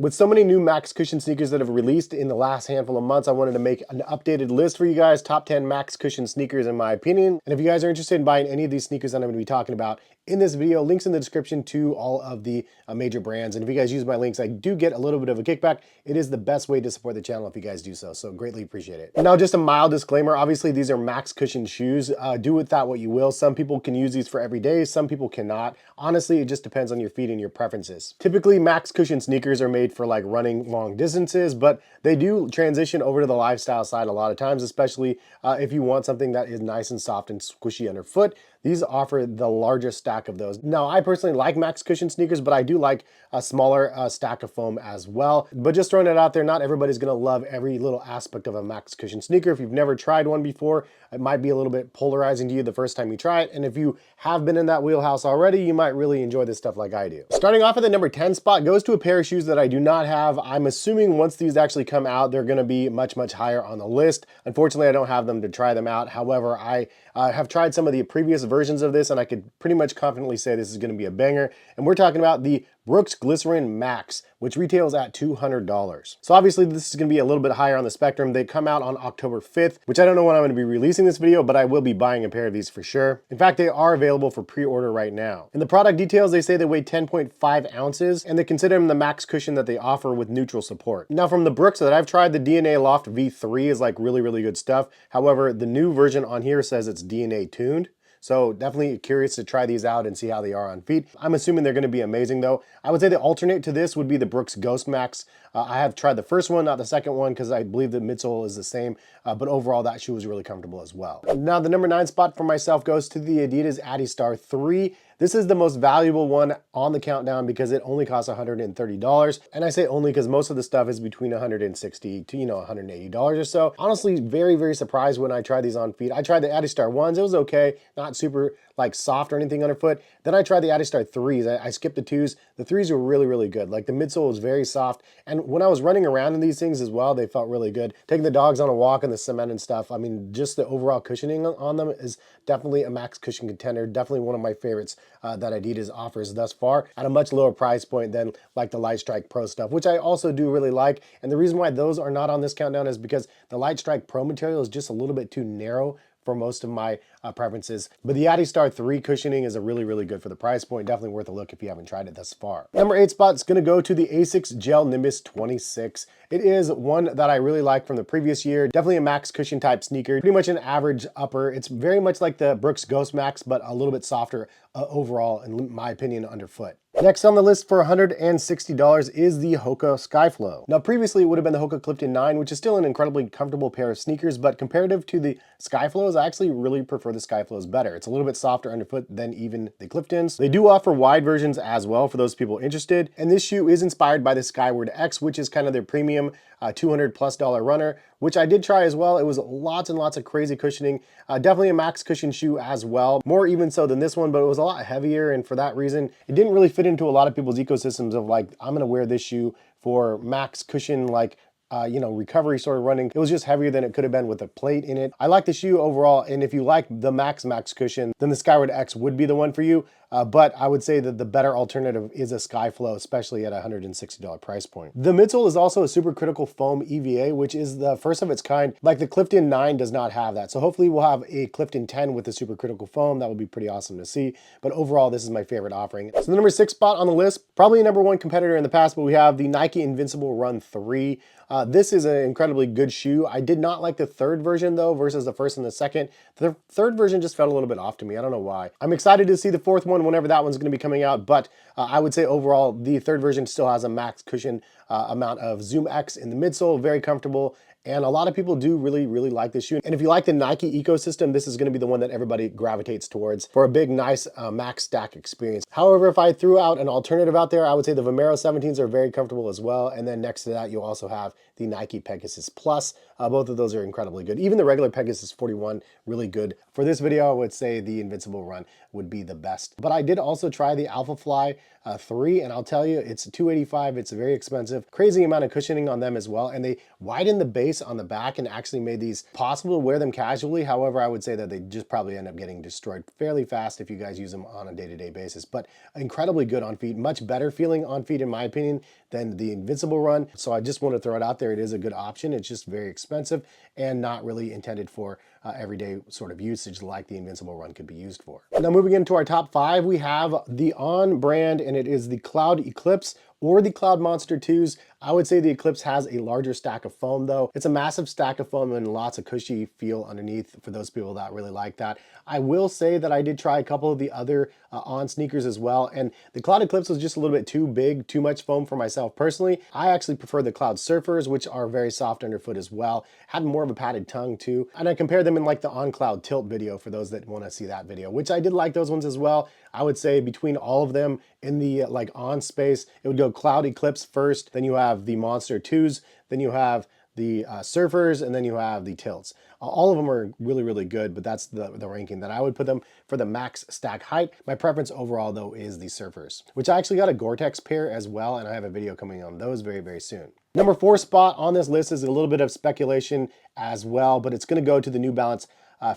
With so many new Max Cushion sneakers that have released in the last handful of months, I wanted to make an updated list for you guys, top 10 Max Cushion sneakers in my opinion. And if you guys are interested in buying any of these sneakers that I'm going to be talking about in this video, links in the description to all of the major brands. And if you guys use my links, I do get a little bit of a kickback. It is the best way to support the channel if you guys do so, so greatly appreciate it. And now just a mild disclaimer, obviously these are Max Cushion shoes. Do with that what you will. Some people can use these for every day, some people cannot. Honestly, it just depends on your feet and your preferences. Typically, Max Cushion sneakers are made for like running long distances, but they do transition over to the lifestyle side a lot of times, especially if you want something that is nice and soft and squishy underfoot. These offer the largest stack of those. Now, I personally like Max Cushion sneakers, but I do like a smaller stack of foam as well. But just throwing it out there, not everybody's gonna love every little aspect of a Max Cushion sneaker. If you've never tried one before, it might be a little bit polarizing to you the first time you try it. And if you have been in that wheelhouse already, you might really enjoy this stuff like I do. Starting off at the number 10 spot goes to a pair of shoes that I do not have. I'm assuming once these actually come out, they're gonna be much, much higher on the list. Unfortunately, I don't have them to try them out. However, I have tried some of the previous versions of this and I could pretty much confidently say this is gonna be a banger. And we're talking about the Brooks Glycerin Max, which retails at $200. So obviously this is gonna be a little bit higher on the spectrum. They come out on October 5th, which I don't know when I'm gonna be releasing this video, but I will be buying a pair of these for sure. In fact, they are available for pre-order right now. In the product details, they say they weigh 10.5 ounces and they consider them the max cushion that they offer with neutral support. Now from the Brooks that I've tried, the DNA Loft V3 is like really, really good stuff. However, the new version on here says it's DNA tuned. So definitely curious to try these out and see how they are on feet. I'm assuming they're gonna be amazing though. I would say the alternate to this would be the Brooks Ghost Max. I have tried the first one, not the second one, because I believe the midsole is the same, but overall that shoe was really comfortable as well. Now the number 9 spot for myself goes to the Adidas AdiSTAR 3. This is the most valuable one on the countdown because it only costs $130. And I say only because most of the stuff is between $160 to $180 or so. Honestly, very, very surprised when I tried these on feet. I tried the AdiSTAR 1s, it was okay, not super like soft or anything underfoot. Then I tried the AdiSTAR 3s. I skipped the 2s. The 3s were really, really good. Like the midsole was very soft. And when I was running around in these things as well, they felt really good. Taking the dogs on a walk in the cement and stuff, I mean, just the overall cushioning on them is definitely a max cushion contender. Definitely one of my favorites that Adidas offers thus far at a much lower price point than like the Lightstrike Pro stuff, which I also do really like. And the reason why those are not on this countdown is because the Lightstrike Pro material is just a little bit too narrow for most of my preferences. But the AdiSTAR 3 cushioning is a really, really good for the price point. Definitely worth a look if you haven't tried it thus far. Number 8 spot is gonna go to the Asics GEL-Nimbus 26. It is one that I really like from the previous year. Definitely a max cushion type sneaker. Pretty much an average upper. It's very much like the Brooks Ghost Max, but a little bit softer overall, in my opinion, underfoot. Next on the list for $160 is the Hoka Skyflow. Now previously it would have been the Hoka Clifton 9, which is still an incredibly comfortable pair of sneakers, but comparative to the Skyflows, I actually really prefer the Skyflows better. It's a little bit softer underfoot than even the Cliftons. They do offer wide versions as well for those people interested, and this shoe is inspired by the Skyward X, which is kind of their premium $200+ runner, which I did try as well. It was lots and lots of crazy cushioning. Definitely a max cushion shoe as well, more even so than this one, but it was a lot heavier, and for that reason, it didn't really fit into a lot of people's ecosystems of like, I'm gonna wear this shoe for max cushion, like recovery sort of running. It was just heavier than it could have been with a plate in it. I like the shoe overall, and if you like the max cushion, then the Skyward X would be the one for you. But I would say that the better alternative is a Skyflow, especially at a $160 price point. The midsole is also a supercritical foam EVA, which is the first of its kind. Like the Clifton 9 does not have that. So hopefully we'll have a Clifton 10 with the supercritical foam. That would be pretty awesome to see. But overall, this is my favorite offering. So the number 6 spot on the list, probably a number 1 competitor in the past, but we have the Nike Invincible Run 3. This is an incredibly good shoe. I did not like the 3rd version though versus the 1st and the 2nd. The 3rd version just felt a little bit off to me. I don't know why. I'm excited to see the 4th one whenever that one's going to be coming out, but I would say overall the 3rd version still has a max cushion amount of Zoom X in the midsole, very comfortable. And a lot of people do really, really like this shoe. And if you like the Nike ecosystem, this is gonna be the one that everybody gravitates towards for a big, nice max stack experience. However, if I threw out an alternative out there, I would say the Vomero 17s are very comfortable as well. And then next to that, you'll also have the Nike Pegasus Plus. Both of those are incredibly good. Even the regular Pegasus 41, really good. For this video, I would say the Invincible Run would be the best. But I did also try the AlphaFly 3, and I'll tell you, it's $285. It's very expensive. Crazy amount of cushioning on them as well. And they widen the base base on the back and actually made these possible to wear them casually. However, I would say that they just probably end up getting destroyed fairly fast if you guys use them on a day-to-day basis. But incredibly good on feet, much better feeling on feet in my opinion than the Invincible run. So I just want to throw it out there. It is a good option. It's just very expensive and not really intended for everyday sort of usage like the Invincible run could be used for. Now moving into our top 5, we have the On brand, and it is the Cloud Eclipse or the Cloud Monster 2s. I would say the Eclipse has a larger stack of foam though. It's a massive stack of foam and lots of cushy feel underneath for those people that really like that. I will say that I did try a couple of the other On sneakers as well, and the Cloud Eclipse was just a little bit too big, too much foam for myself personally. I actually prefer the Cloud Surfers, which are very soft underfoot as well. Had more of a padded tongue too, and I compared them in like the On Cloud Tilt video for those that want to see that video, which I did like those ones as well. I would say between all of them in the like On space, it would go Cloud Eclipse first, then you have the Monster 2s, then you have the Surfers, and then you have the Tilts. All of them are really, really good, but that's the ranking that I would put them for the max stack height. My preference overall though is the Surfers, which I actually got a Gore-Tex pair as well, and I have a video coming on those very, very soon. Number 4 spot on this list is a little bit of speculation as well, but it's gonna go to the New Balance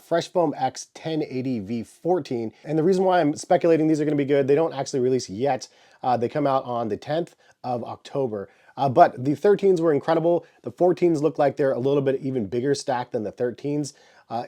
Fresh Foam X 1080 V14. And the reason why I'm speculating these are gonna be good, they don't actually release yet. They come out on the 10th of October. But the 13s were incredible. The 14s look like they're a little bit even bigger stack than the 13s.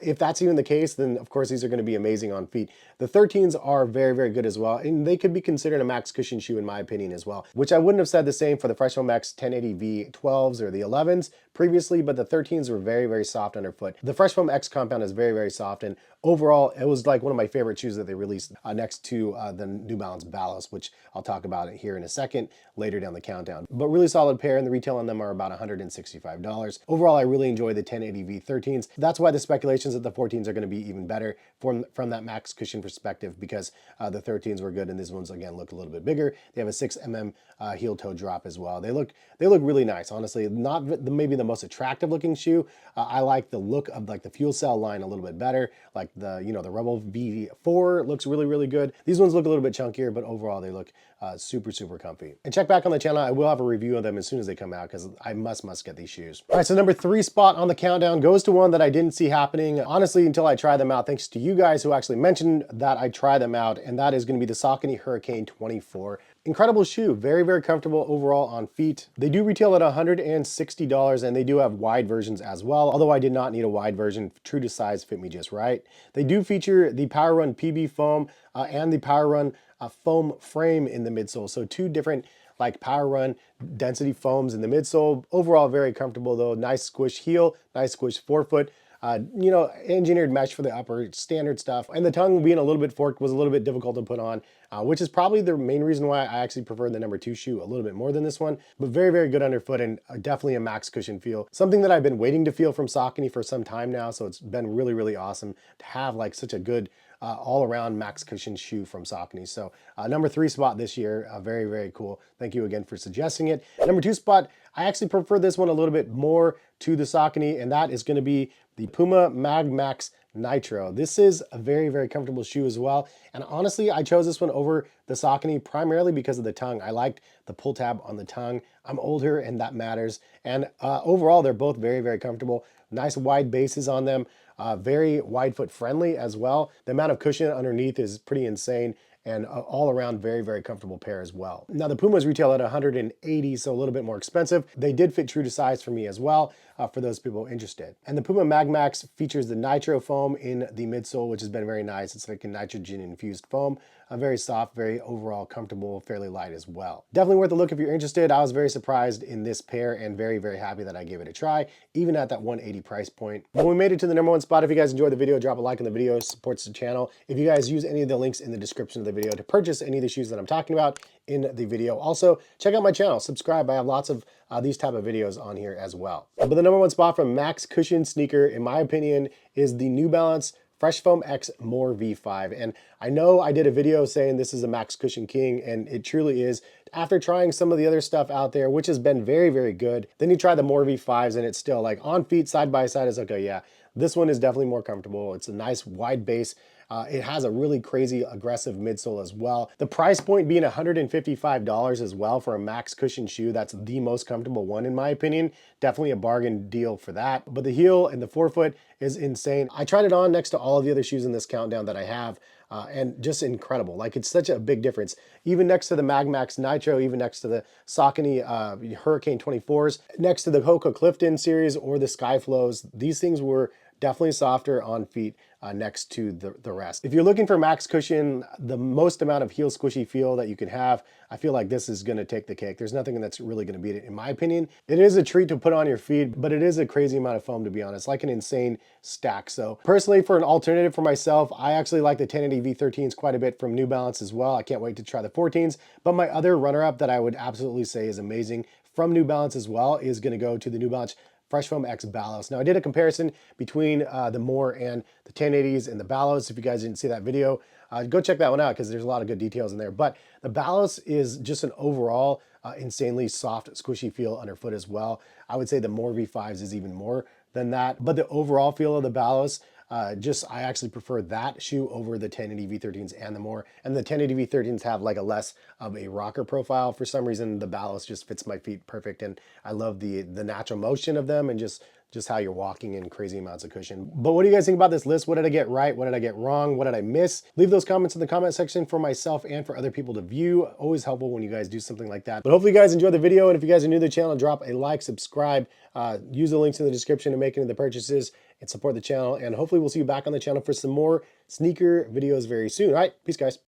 If that's even the case, then of course these are going to be amazing on feet. The 13s are very, very good as well, and they could be considered a max cushion shoe in my opinion as well, which I wouldn't have said the same for the Fresh Foam X 1080 V12s or the 11s previously, but the 13s were very, very soft underfoot. The Fresh Foam X compound is very, very soft, and overall it was like one of my favorite shoes that they released next to the New Balance Balos, which I'll talk about it here in a second later down the countdown. But really solid pair, and the retail on them are about $165. Overall, I really enjoy the 1080 V13s. That's why the speculation that the 14s are going to be even better from that max cushion perspective, because the 13s were good and these ones again look a little bit bigger. They have a 6mm heel toe drop as well. They look really nice, honestly. Not maybe the most attractive looking shoe. I like the look of like the fuel cell line a little bit better. Like the the Rebel V4 looks really, really good. These ones look a little bit chunkier, but overall they look super, super comfy. And check back on the channel. I will have a review of them as soon as they come out because I must get these shoes. All right, so number 3 spot on the countdown goes to one that I didn't see happening, honestly, until I tried them out, thanks to you guys who actually mentioned that I try them out, and that is going to be the Saucony Hurricane 24. Incredible shoe, very, very comfortable overall on feet. They do retail at $160, and they do have wide versions as well, although I did not need a wide version. True to size fit me just right. They do feature the Power Run PB foam and the Power Run foam frame in the midsole, so 2 different like Power Run density foams in the midsole. Overall very comfortable though, nice squish heel, nice squish forefoot. Engineered mesh for the upper, standard stuff. And the tongue being a little bit forked was a little bit difficult to put on, which is probably the main reason why I actually prefer the number 2 shoe a little bit more than this one. But very, very good underfoot and definitely a max cushion feel. Something that I've been waiting to feel from Saucony for some time now, so it's been really, really awesome to have like such a good all-around max cushion shoe from Saucony. So number 3 spot this year, very, very cool. Thank you again for suggesting it. Number 2 spot, I actually prefer this one a little bit more to the Saucony, and that is going to be the Puma MagMax Nitro. This is a very, very comfortable shoe as well. And honestly, I chose this one over the Saucony primarily because of the tongue. I liked the pull tab on the tongue. I'm older and that matters. And overall, they're both very, very comfortable. Nice wide bases on them. Very wide foot friendly as well. The amount of cushion underneath is pretty insane, and all around very, very comfortable pair as well. Now the Pumas retail at $180, so a little bit more expensive. They did fit true to size for me as well, for those people interested. And the Puma MagMax features the Nitro foam in the midsole, which has been very nice. It's like a nitrogen infused foam. Very soft, very overall comfortable, fairly light as well. Definitely worth a look if you're interested. I was very surprised in this pair and very, very happy that I gave it a try, even at that $180 price point. But we made it to the number 1 spot. If you guys enjoyed the video, drop a like on the video, supports the channel. If you guys use any of the links in the description of the video to purchase any of the shoes that I'm talking about in the video. Also, check out my channel, subscribe. I have lots of these type of videos on here as well. But the number 1 spot for max cushion sneaker, in my opinion, is the New Balance Fresh Foam X More V5. And I know I did a video saying this is a max cushion king, and it truly is. After trying some of the other stuff out there, which has been very, very good, then you try the More V5s and it's still like on feet side by side is okay, yeah, this one is definitely more comfortable. It's a nice wide base It has a really crazy aggressive midsole as well. The price point being $155 as well for a Max cushion shoe. That's the most comfortable one in my opinion. Definitely a bargain deal for that. But the heel and the forefoot is insane. I tried it on next to all of the other shoes in this countdown that I have. And just incredible. Like, it's such a big difference. Even next to the MagMax Nitro, even next to the Saucony Hurricane 24s, next to the Hoka Clifton series or the Skyflows, these things were definitely softer on feet next to the rest. If you're looking for max cushion, the most amount of heel squishy feel that you can have, I feel like this is going to take the cake. There's nothing that's really going to beat it, in my opinion. It is a treat to put on your feet, but it is a crazy amount of foam, to be honest, like an insane stack. So personally, for an alternative for myself, I actually like the 1080 V13s quite a bit from New Balance as well. I can't wait to try the 14s, but my other runner-up that I would absolutely say is amazing from New Balance as well is going to go to the New Balance Fresh Foam X Balos. Now, I did a comparison between the More and the 1080s and the Balos. If you guys didn't see that video, go check that one out because there's a lot of good details in there. But the Balos is just an overall insanely soft, squishy feel underfoot as well. I would say the More V5s is even more than that. But the overall feel of the Balos, I actually prefer that shoe over the 1080 V13s and the More. And the 1080 V13s have like a less of a rocker profile. For some reason, the Balos just fits my feet perfect. And I love the natural motion of them and just how you're walking in crazy amounts of cushion. But what do you guys think about this list? What did I get right? What did I get wrong? What did I miss? Leave those comments in the comment section for myself and for other people to view. Always helpful when you guys do something like that. But hopefully you guys enjoyed the video. And if you guys are new to the channel, drop a like, subscribe, use the links in the description to make any of the purchases and support the channel. And hopefully we'll see you back on the channel for some more sneaker videos very soon. All right, peace guys.